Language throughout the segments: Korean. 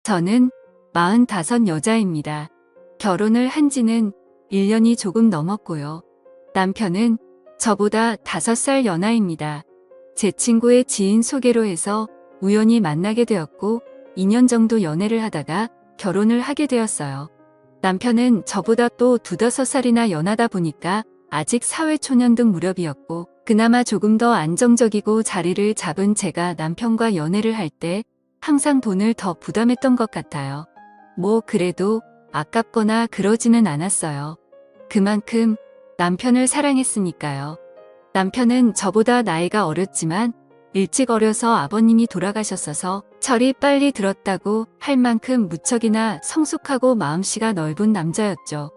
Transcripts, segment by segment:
저는 45 여자입니다. 결혼을 한 지는 1년이 조금 넘었고요. 남편은 저보다 5살 연하입니다. 제 친구의 지인 소개로 해서 우연히 만나게 되었고 2년 정도 연애를 하다가 결혼을 하게 되었어요. 남편은 저보다 또 2~5살이나 연하다 보니까 아직 사회초년등 무렵이었고 그나마 조금 더 안정적이고 자리를 잡은 제가 남편과 연애를 할 때 항상 돈을 더 부담했던 것 같아요. 뭐 그래도 아깝거나 그러지는 않았어요. 그만큼 남편을 사랑했으니까요. 남편은 저보다 나이가 어렸지만 일찍 어려서 아버님이 돌아가셨어서 철이 빨리 들었다고 할 만큼 무척이나 성숙하고 마음씨가 넓은 남자였죠.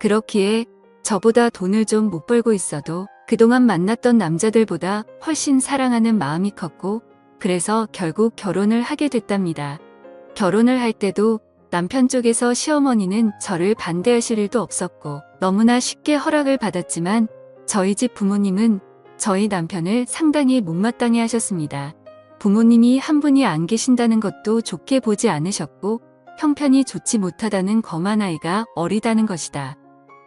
그렇기에 저보다 돈을 좀 못 벌고 있어도 그동안 만났던 남자들보다 훨씬 사랑하는 마음이 컸고 그래서 결국 결혼을 하게 됐답니다. 결혼을 할 때도 남편 쪽에서 시어머니는 저를 반대하실 일도 없었고 너무나 쉽게 허락을 받았지만 저희 집 부모님은 저희 남편을 상당히 못마땅해 하셨습니다. 부모님이 한 분이 안 계신다는 것도 좋게 보지 않으셨고 형편이 좋지 못하다는 검한 아이가 어리다는 것이다.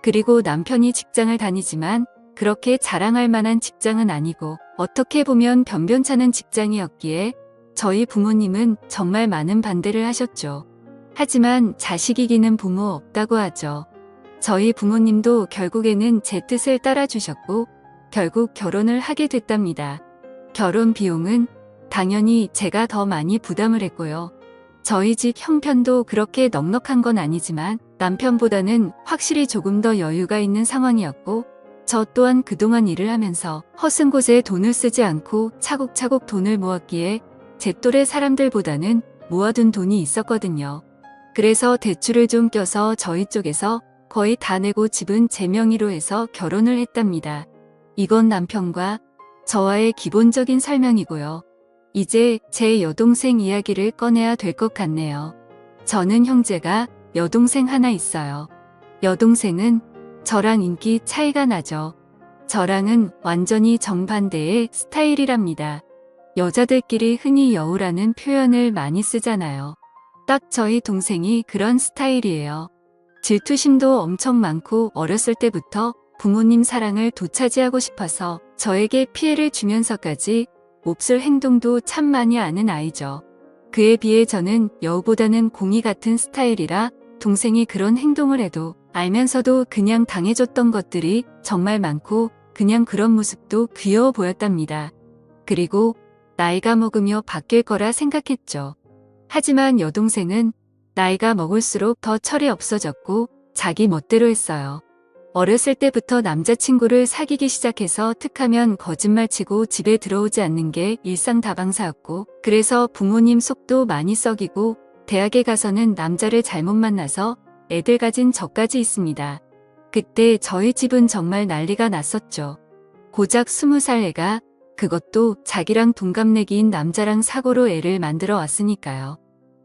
그리고 남편이 직장을 다니지만 그렇게 자랑할 만한 직장은 아니고 어떻게 보면 변변찮은 직장이었기에 저희 부모님은 정말 많은 반대를 하셨죠. 하지만 자식 이기는 부모 없다고 하죠. 저희 부모님도 결국에는 제 뜻을 따라주셨고 결국 결혼을 하게 됐답니다. 결혼 비용은 당연히 제가 더 많이 부담을 했고요. 저희 집 형편도 그렇게 넉넉한 건 아니지만 남편보다는 확실히 조금 더 여유가 있는 상황이었고 저 또한 그동안 일을 하면서 허튼 곳에 돈을 쓰지 않고 차곡차곡 돈을 모았기에 제 또래 사람들보다는 모아둔 돈이 있었거든요. 그래서 대출을 좀 껴서 저희 쪽에서 거의 다 내고 집은 제 명의로 해서 결혼을 했답니다. 이건 남편과 저와의 기본적인 설명이고요. 이제 제 여동생 이야기를 꺼내야 될 것 같네요. 저는 형제가 여동생 하나 있어요. 여동생은 저랑 인기 차이가 나죠. 저랑은 완전히 정반대의 스타일이랍니다. 여자들끼리 흔히 여우라는 표현을 많이 쓰잖아요. 딱 저희 동생이 그런 스타일이에요. 질투심도 엄청 많고 어렸을 때부터 부모님 사랑을 되찾이하고 싶어서 저에게 피해를 주면서까지 몹쓸 행동도 참 많이 하는 아이죠. 그에 비해 저는 여우보다는 공이 같은 스타일이라 동생이 그런 행동을 해도 알면서도 그냥 당해줬던 것들이 정말 많고 그냥 그런 모습도 귀여워 보였답니다. 그리고 나이가 먹으며 바뀔 거라 생각했죠. 하지만 여동생은 나이가 먹을수록 더 철이 없어졌고 자기 멋대로 했어요. 어렸을 때부터 남자친구를 사귀기 시작해서 툭하면 거짓말치고 집에 들어오지 않는 게 일상다방사였고 그래서 부모님 속도 많이 썩이고 대학에 가서는 남자를 잘못 만나서 애들 가진 저까지 있습니다. 그때 저희 집은 정말 난리가 났었죠. 고작 20살 애가 그것도 자기랑 동갑내기인 남자랑 사고로 애를 만들어 왔으니까요.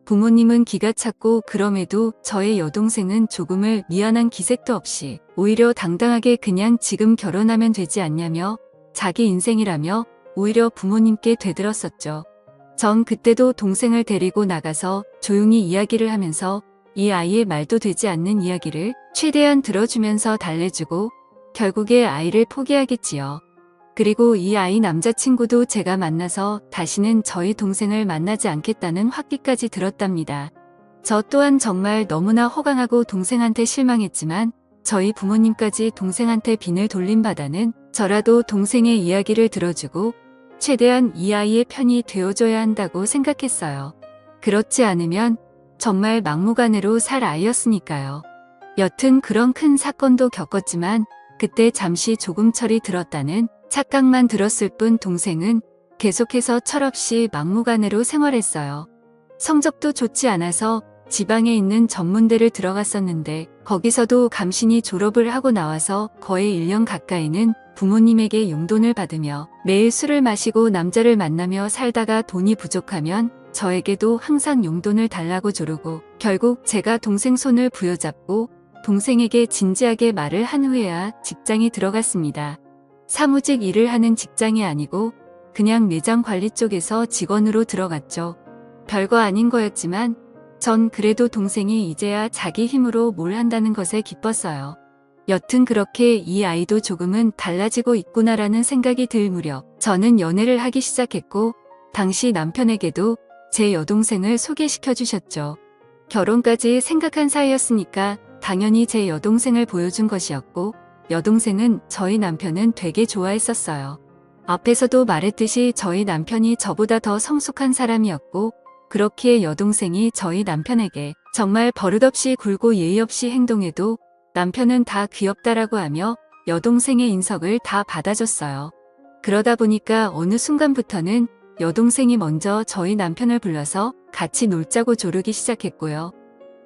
부모님은 기가 찼고 그럼에도 저의 여동생은 조금을 미안한 기색도 없이 오히려 당당하게 그냥 지금 결혼하면 되지 않냐며 자기 인생이라며 오히려 부모님께 되들었었죠. 전 그때도 동생을 데리고 나가서 조용히 이야기를 하면서 이 아이의 말도 되지 않는 이야기를 최대한 들어주면서 달래주고 결국에 아이를 포기하겠지요. 그리고 이 아이 남자친구도 제가 만나서 다시는 저희 동생을 만나지 않겠다는 확기까지 들었답니다. 저 또한 정말 너무나 호강하고 동생한테 실망했지만 저희 부모님까지 동생한테 빈을 돌린 바다는 저라도 동생의 이야기를 들어주고 최대한 이 아이의 편이 되어줘야 한다고 생각했어요. 그렇지 않으면 정말 막무가내로 살 아이였으니까요. 여튼 그런 큰 사건도 겪었지만 그때 잠시 조금 철이 들었다는 착각만 들었을 뿐 동생은 계속해서 철없이 막무가내로 생활했어요. 성적도 좋지 않아서 지방에 있는 전문대를 들어갔었는데 거기서도 감신이 졸업을 하고 나와서 거의 1년 가까이는 부모님에게 용돈을 받으며 매일 술을 마시고 남자를 만나며 살다가 돈이 부족하면 저에게도 항상 용돈을 달라고 조르고 결국 제가 동생 손을 부여잡고 동생에게 진지하게 말을 한 후에야 직장에 들어갔습니다. 사무직 일을 하는 직장이 아니고 그냥 매장 관리 쪽에서 직원으로 들어갔죠. 별거 아닌 거였지만 전 그래도 동생이 이제야 자기 힘으로 뭘 한다는 것에 기뻤어요. 여튼 그렇게 이 아이도 조금은 달라지고 있구나라는 생각이 들 무렵 저는 연애를 하기 시작했고 당시 남편에게도 제 여동생을 소개시켜 주셨죠. 결혼까지 생각한 사이였으니까 당연히 제 여동생을 보여준 것이었고 여동생은 저희 남편은 되게 좋아했었어요. 앞에서도 말했듯이 저희 남편이 저보다 더 성숙한 사람이었고 그렇기에 여동생이 저희 남편에게 정말 버릇없이 굴고 예의 없이 행동해도 남편은 다 귀엽다라고 하며 여동생의 인석을 다 받아줬어요. 그러다 보니까 어느 순간부터는 여동생이 먼저 저희 남편을 불러서 같이 놀자고 조르기 시작했고요.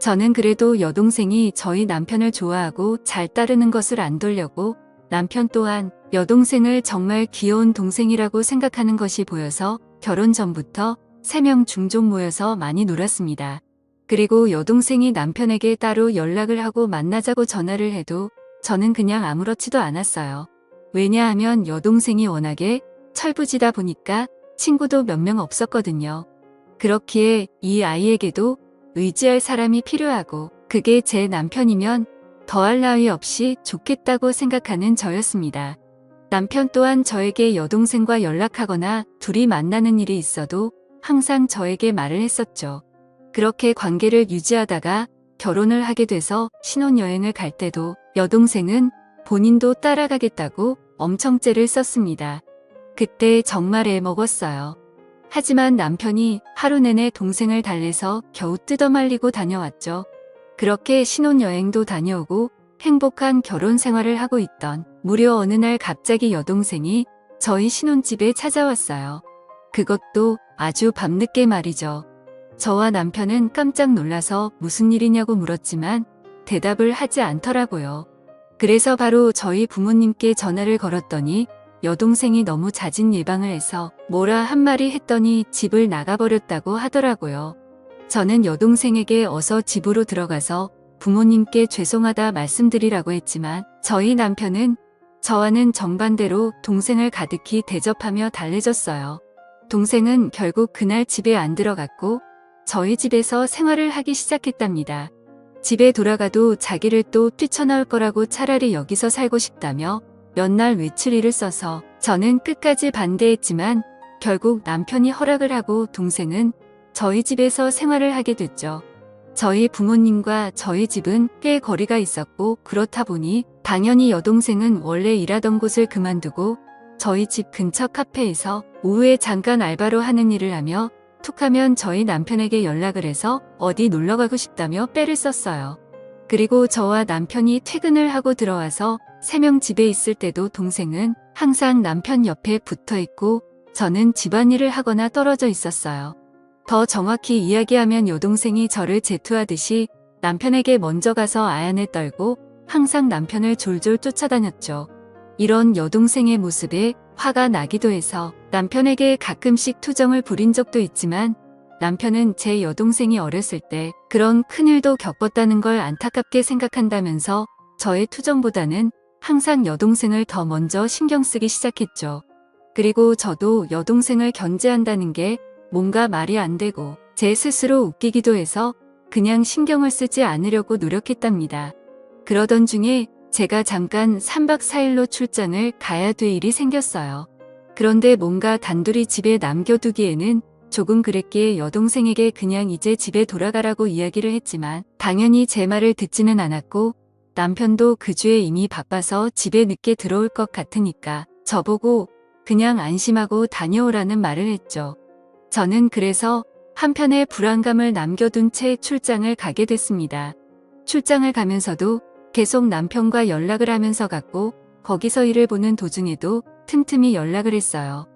저는 그래도 여동생이 저희 남편을 좋아하고 잘 따르는 것을 안 돌려고 남편 또한 여동생을 정말 귀여운 동생이라고 생각하는 것이 보여서 결혼 전부터 3명 종종 모여서 많이 놀았습니다. 그리고 여동생이 남편에게 따로 연락을 하고 만나자고 전화를 해도 저는 그냥 아무렇지도 않았어요. 왜냐하면 여동생이 워낙에 철부지다 보니까 친구도 몇 명 없었거든요. 그렇기에 이 아이에게도 의지할 사람이 필요하고 그게 제 남편이면 더할 나위 없이 좋겠다고 생각하는 저였습니다. 남편 또한 저에게 여동생과 연락하거나 둘이 만나는 일이 있어도 항상 저에게 말을 했었죠. 그렇게 관계를 유지하다가 결혼을 하게 돼서 신혼여행을 갈 때도 여동생은 본인도 따라가겠다고 엄청 째를 썼습니다. 그때 정말 애먹었어요. 하지만 남편이 하루 내내 동생을 달래서 겨우 뜯어말리고 다녀왔죠. 그렇게 신혼여행도 다녀오고 행복한 결혼 생활을 하고 있던 무려 어느 날 갑자기 여동생이 저희 신혼집에 찾아왔어요. 그것도 아주 밤늦게 말이죠. 저와 남편은 깜짝 놀라서 무슨 일이냐고 물었지만 대답을 하지 않더라고요. 그래서 바로 저희 부모님께 전화를 걸었더니 여동생이 너무 잦은 예방을 해서 뭐라 한마디 했더니 집을 나가버렸다고 하더라고요. 저는 여동생에게 어서 집으로 들어가서 부모님께 죄송하다 말씀드리라고 했지만 저희 남편은 저와는 정반대로 동생을 가득히 대접하며 달래줬어요. 동생은 결국 그날 집에 안 들어갔고 저희 집에서 생활을 하기 시작했답니다. 집에 돌아가도 자기를 또 뛰쳐나올 거라고 차라리 여기서 살고 싶다며 몇 날 외출일을 써서 저는 끝까지 반대했지만 결국 남편이 허락을 하고 동생은 저희 집에서 생활을 하게 됐죠. 저희 부모님과 저희 집은 꽤 거리가 있었고 그렇다 보니 당연히 여동생은 원래 일하던 곳을 그만두고 저희 집 근처 카페에서 오후에 잠깐 알바로 하는 일을 하며 툭하면 저희 남편에게 연락을 해서 어디 놀러가고 싶다며 빼를 썼어요. 그리고 저와 남편이 퇴근을 하고 들어와서 3명 집에 있을 때도 동생은 항상 남편 옆에 붙어 있고 저는 집안일을 하거나 떨어져 있었어요. 더 정확히 이야기하면 여동생이 저를 제투하듯이 남편에게 먼저 가서 아얀을 떨고 항상 남편을 졸졸 쫓아다녔죠. 이런 여동생의 모습에 화가 나기도 해서 남편에게 가끔씩 투정을 부린 적도 있지만 남편은 제 여동생이 어렸을 때 그런 큰일도 겪었다는 걸 안타깝게 생각한다면서 저의 투정보다는 항상 여동생을 더 먼저 신경 쓰기 시작했죠. 그리고 저도 여동생을 견제한다는 게 뭔가 말이 안 되고 제 스스로 웃기기도 해서 그냥 신경을 쓰지 않으려고 노력했답니다. 그러던 중에 제가 잠깐 3박 4일로 출장을 가야 될 일이 생겼어요. 그런데 뭔가 단둘이 집에 남겨두기에는 조금 그랬기에 여동생에게 그냥 이제 집에 돌아가라고 이야기를 했지만 당연히 제 말을 듣지는 않았고 남편도 그 주에 이미 바빠서 집에 늦게 들어올 것 같으니까 저보고 그냥 안심하고 다녀오라는 말을 했죠. 저는 그래서 한편의 불안감을 남겨둔 채 출장을 가게 됐습니다. 출장을 가면서도 계속 남편과 연락을 하면서 갔고 거기서 일을 보는 도중에도 틈틈이 연락을 했어요.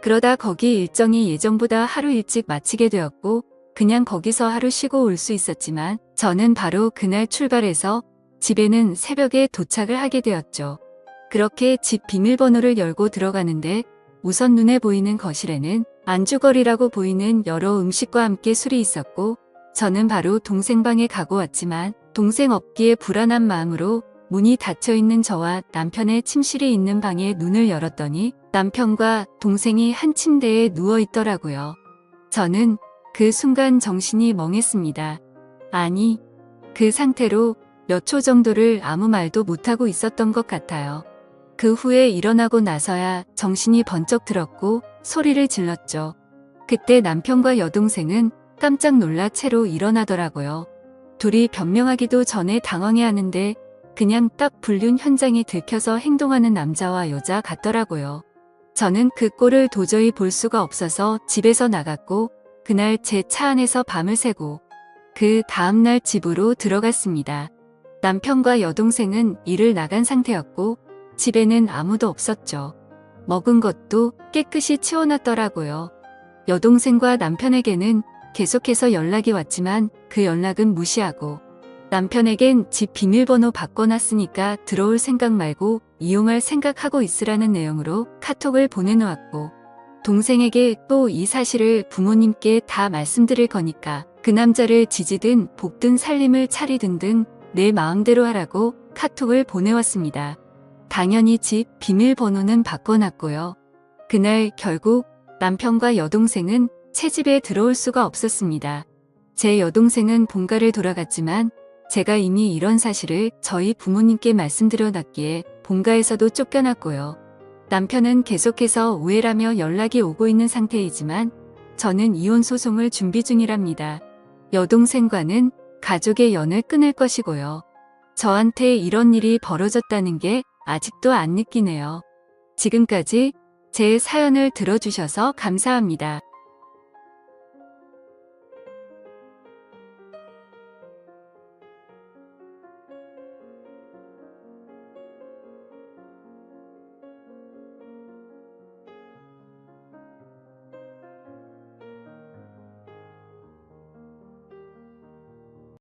그러다 거기 일정이 예정보다 하루 일찍 마치게 되었고 그냥 거기서 하루 쉬고 올 수 있었지만 저는 바로 그날 출발해서 집에는 새벽에 도착을 하게 되었죠. 그렇게 집 비밀번호를 열고 들어가는데 우선 눈에 보이는 거실에는 안주거리라고 보이는 여러 음식과 함께 술이 있었고 저는 바로 동생 방에 가고 왔지만 동생 없기에 불안한 마음으로 문이 닫혀있는 저와 남편의 침실이 있는 방에 눈을 열었더니 남편과 동생이 한 침대에 누워 있더라고요. 저는 그 순간 정신이 멍했습니다. 아니, 그 상태로 몇 초 정도를 아무 말도 못하고 있었던 것 같아요. 그 후에 일어나고 나서야 정신이 번쩍 들었고 소리를 질렀죠. 그때 남편과 여동생은 깜짝 놀라 채로 일어나더라고요. 둘이 변명하기도 전에 당황해하는데 그냥 딱 불륜 현장이 들켜서 행동하는 남자와 여자 같더라고요. 저는 그 꼴을 도저히 볼 수가 없어서 집에서 나갔고 그날 제 차 안에서 밤을 새고 그 다음날 집으로 들어갔습니다. 남편과 여동생은 일을 나간 상태였고 집에는 아무도 없었죠. 먹은 것도 깨끗이 치워놨더라고요. 여동생과 남편에게는 계속해서 연락이 왔지만 그 연락은 무시하고 남편에겐 집 비밀번호 바꿔놨으니까 들어올 생각 말고 이용할 생각하고 있으라는 내용으로 카톡을 보내놓았고 동생에게 또 이 사실을 부모님께 다 말씀드릴 거니까 그 남자를 지지든 볶든 살림을 차리든 등 내 마음대로 하라고 카톡을 보내왔습니다. 당연히 집 비밀번호는 바꿔놨고요. 그날 결국 남편과 여동생은 채집에 들어올 수가 없었습니다. 제 여동생은 본가를 돌아갔지만 제가 이미 이런 사실을 저희 부모님께 말씀드려놨기에 본가에서도 쫓겨났고요. 남편은 계속해서 우애라며 연락이 오고 있는 상태이지만 저는 이혼 소송을 준비 중이랍니다. 여동생과는 가족의 연을 끊을 것이고요. 저한테 이런 일이 벌어졌다는 게 아직도 안 느끼네요. 지금까지 제 사연을 들어주셔서 감사합니다.